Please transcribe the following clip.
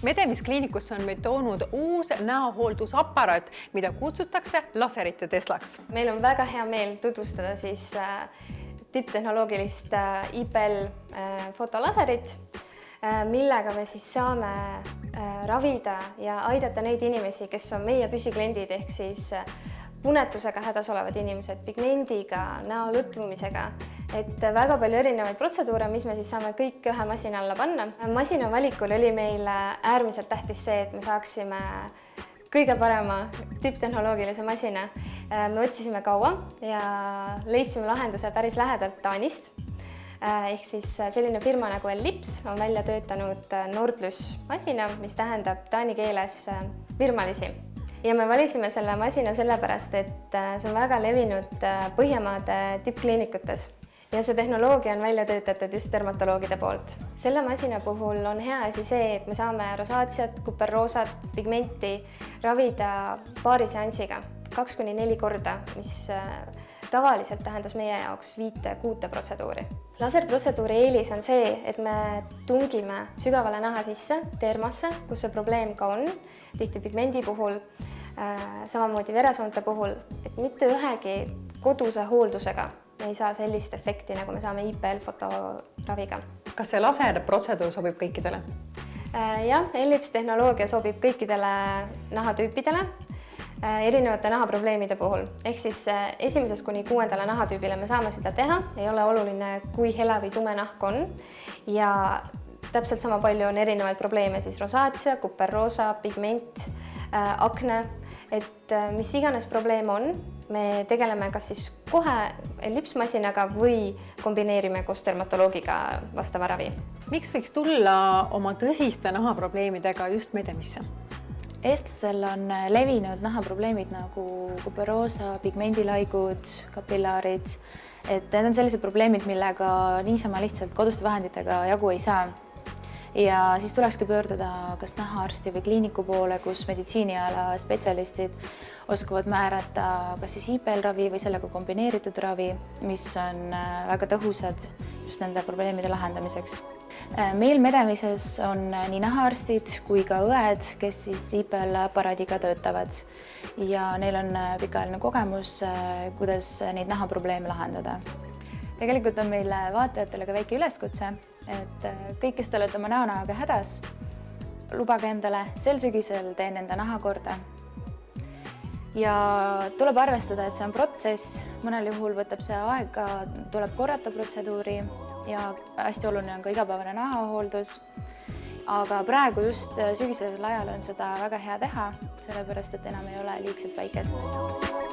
Medemis kliinikusse on meid toonud uus näohooldusaparaat, mida kutsutakse laserite Teslaks. Meil on väga hea meel tutvustada siis tipptehnoloogilist IPL fotolaserit, millega me siis saame ravida ja aidata neid inimesi, kes on meie püsikliendid ehk siis punetusega hädas olevad inimesed, pigmendiga, näo lõtvumisega. Et väga palju erinevaid protseduure, mis me siis saame kõik ühe masina alla panna. Masina valikul oli meile äärmiselt tähtis see, et me saaksime kõige parema tipptehnoloogilise masina. Me otsisime kaua ja leidsime lahenduse päris lähedalt Taanist. Ehk siis selline firma nagu Ellipse on välja töötanud Nordlys masina, mis tähendab taani keeles virmalisi. Ja me valisime selle masina sellepärast, et see on väga levinud Põhjamaade tippkliinikutes ja see tehnoloogia on välja töötatud just dermatoloogide poolt. Selle masina puhul on hea asi see, et me saame rosaatsiat, kuperroosat, pigmenti ravida paari seansiga 2–4 korda, mis tavaliselt tähendas meie jaoks 5–6 protseduuri. Laserprotseduuri eelis on see, et me tungime sügavale naha sisse, dermasse, kus see probleem ka on, tihti pigmendi puhul, samamoodi veresoonte puhul, et mitte ühegi koduse hooldusega me ei saa sellist efekti, nagu me saame IPL fotoraviga. Kas see laserprotseduur sobib kõikidele? Jah, Ellipse tehnoloogia sobib kõikidele nahatüüpidele, erinevate nahaprobleemide puhul. Ehk siis 1–6 nahatüübile me saame seda teha, ei ole oluline, kui hele või tume nahk on. Ja täpselt sama palju on erinevaid probleeme, siis rosaatsia, kuperroosa, pigment, akne, et mis iganes probleem on, me tegeleme kas siis kohe Ellipse masinaga või kombineerime koos dermatoloogiga vastava ravi. Miks võiks tulla oma tõsiste nahaprobleemidega just Medemisse? Eestlastel on levinud nahaprobleemid nagu kuperroosa, pigmendilaigud, kapillaarid. Et need on sellised probleemid, millega niisama lihtsalt koduste vahenditega jagu ei saa. Ja siis tulekski pöörduda kas nahaarsti või kliiniku poole, kus meditsiiniala spetsialistid oskavad määrata kas siis IPL-ravi või sellega kombineeritud ravi, mis on väga tõhusad just nende probleemide lahendamiseks. Meil Medemises on nii nahaarstid kui ka õed, kes siis IPL-aparaadiga töötavad ja neil on pikaajaline kogemus, kuidas neid nahaprobleeme lahendada. Tegelikult on meil vaatajatele ka väike üleskutse, et kõik, kes te olete oma näonahaga hädas, lubage endale sel sügisel teen enda naha korda. Ja tuleb arvestada, et see on protsess, mõnel juhul võtab see aega, tuleb korrata protseduuri ja hästi oluline on ka igapäevane nahahooldus. Aga praegu just sügisesel ajal on seda väga hea teha, sellepärast et enam ei ole liigselt väikest.